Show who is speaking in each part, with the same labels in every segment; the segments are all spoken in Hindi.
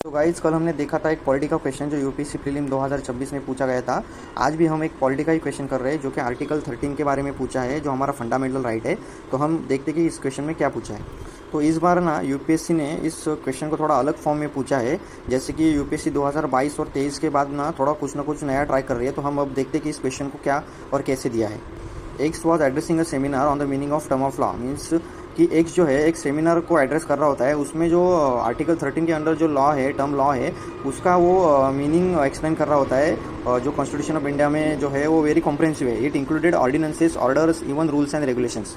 Speaker 1: तो गाइज कल हमने देखा था एक पॉलिटी का क्वेश्चन जो यूपीएससी प्रीलिम 2026 में पूछा गया था। आज भी हम एक पॉलिटी का ही क्वेश्चन कर रहे हैं जो कि आर्टिकल 13 के बारे में पूछा है, जो हमारा फंडामेंटल राइट है। तो हम देखते कि इस क्वेश्चन में क्या पूछा है। तो इस बार ना यूपीएससी ने इस क्वेश्चन को थोड़ा अलग फॉर्म में पूछा है। जैसे कि यूपीएससी 2022 और 23 के बाद ना थोड़ा कुछ ना कुछ नया ट्राई कर रही है। तो हम अब देखते कि इस क्वेश्चन को क्या और कैसे दिया है। X was addressing a seminar on the meaning of term of law. Means कि एक्स जो है एक सेमिनार को एड्रेस कर रहा होता है, उसमें जो आर्टिकल 13 के अंडर जो लॉ है, टर्म लॉ है, उसका वो मीनिंग एक्सप्लेन कर रहा होता है। जो कॉन्स्टिट्यूशन ऑफ इंडिया में जो है वो वेरी कॉम्प्रिहेंसिव है। It included ordinances, orders, even rules and regulations.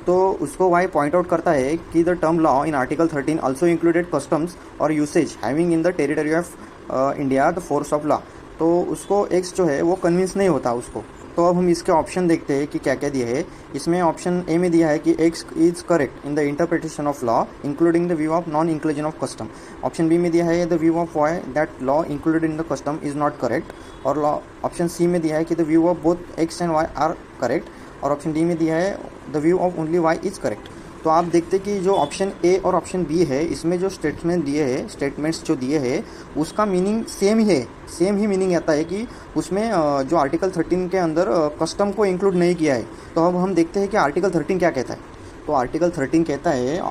Speaker 1: तो उसको वाई पॉइंट आउट करता है कि the term law in article 13 also included customs और usage having in the territory of India the force of law. तो उसको एक्स जो है वो कन्विंस नहीं होता उसको। तो अब हम इसके ऑप्शन देखते हैं कि क्या क्या दिया है। इसमें ऑप्शन ए में दिया है कि X is correct in the interpretation of law including the view of non inclusion of custom. Option B में दिया है the view of Y that law included in the custom is not correct. और लॉ ऑप्शन सी में दिया है कि the view of both X and Y are correct. और ऑप्शन डी में दिया है the view of only Y is correct. तो आप देखते कि जो ऑप्शन ए और ऑप्शन बी है, इसमें जो स्टेटमेंट्स जो दिए हैं उसका मीनिंग सेम ही है। सेम ही मीनिंग आता है कि उसमें जो आर्टिकल 13 के अंदर कस्टम को इंक्लूड नहीं किया है। तो अब हम देखते हैं कि आर्टिकल 13 क्या कहता है। तो आर्टिकल 13 कहता है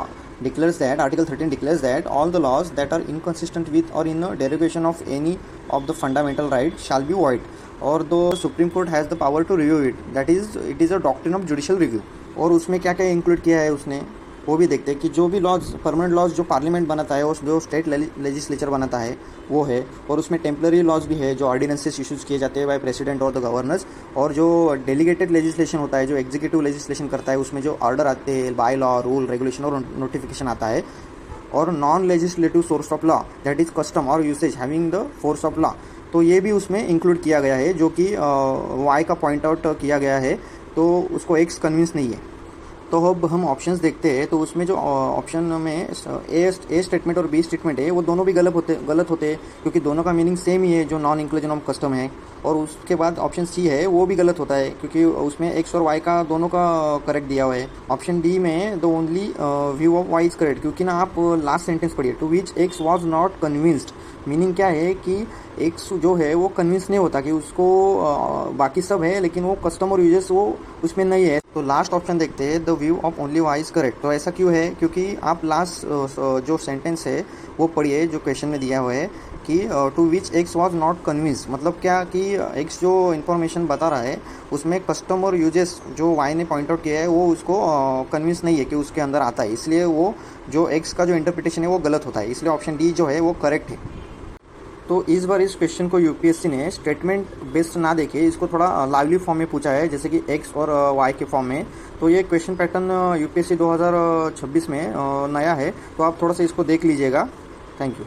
Speaker 1: Article 13 declares that all the laws that are inconsistent with or in a derogation of any of the fundamental rights shall be void, or the Supreme Court has the power to review it. That is, it is a doctrine of judicial review. और उसमें क्या क्या इंक्लूड किया है उसने, वो भी देखते हैं कि जो भी लॉज, परमानेंट लॉज जो पार्लियामेंट बनाता है और जो स्टेट लेजिस्लेचर बनाता है वो है। और उसमें टेम्पररी लॉज भी है जो ऑर्डिनेंसेस इशूज़ किए जाते हैं बाय प्रेसिडेंट और द गवर्नर्स। और जो डेलीगेटेड लेजिस्लेशन होता है, जो एग्जीक्यूटिव लेजिस्लेशन करता है, उसमें जो ऑर्डर आते हैं, बाय लॉ, रूल, रेगुलेशन और नोटिफिकेशन आता है। और non legislative source of law that is custom और usage having the force of law. तो ये भी उसमें इंक्लूड किया गया है, जो कि वाई का पॉइंट आउट किया गया है। तो उसको एक्स कन्विंस नहीं है। तो अब हम ऑप्शंस देखते हैं। तो उसमें जो ऑप्शन में ए स्टेटमेंट और बी स्टेटमेंट है वो दोनों भी गलत होते हैं, क्योंकि दोनों का मीनिंग सेम ही है जो नॉन इंक्लूजन ऑफ कस्टम है। और उसके बाद ऑप्शन सी है वो भी गलत होता है, क्योंकि उसमें एक्स और वाई का दोनों का करेक्ट दिया हुआ है। ऑप्शन डी में the only view of Y is correct, क्योंकि ना आप लास्ट सेंटेंस पढ़िए, to which X was not convinced. Meaning क्या है कि एक्स जो है वो कन्विंस नहीं होता कि उसको बाकी सब है, लेकिन वो कस्टम और यूजेस वो उसमें नहीं है। तो लास्ट ऑप्शन देखते हैं, the view of only Y is correct. तो ऐसा क्यों है? क्योंकि आप लास्ट जो सेंटेंस है वो पढ़िए जो क्वेश्चन में दिया हुआ है कि to which X was not convince. मतलब क्या कि एक्स जो इन्फॉर्मेशन बता रहा है उसमें कस्टम और यूजेस जो वाई ने पॉइंट आउट किया है वो उसको कन्विंस नहीं है कि उसके अंदर आता है, इसलिए वो जो एक्स का जो इंटरप्रिटेशन है वो गलत होता है। इसलिए ऑप्शन डी जो है वो करेक्ट है। तो इस बार इस क्वेश्चन को यूपीएससी ने स्टेटमेंट बेस्ड ना देके इसको थोड़ा लाइवली फॉर्म में पूछा है, जैसे कि एक्स और वाई के फॉर्म में। तो ये क्वेश्चन पैटर्न यूपीएससी 2026 में नया है। तो आप थोड़ा सा इसको देख लीजिएगा। Thank you.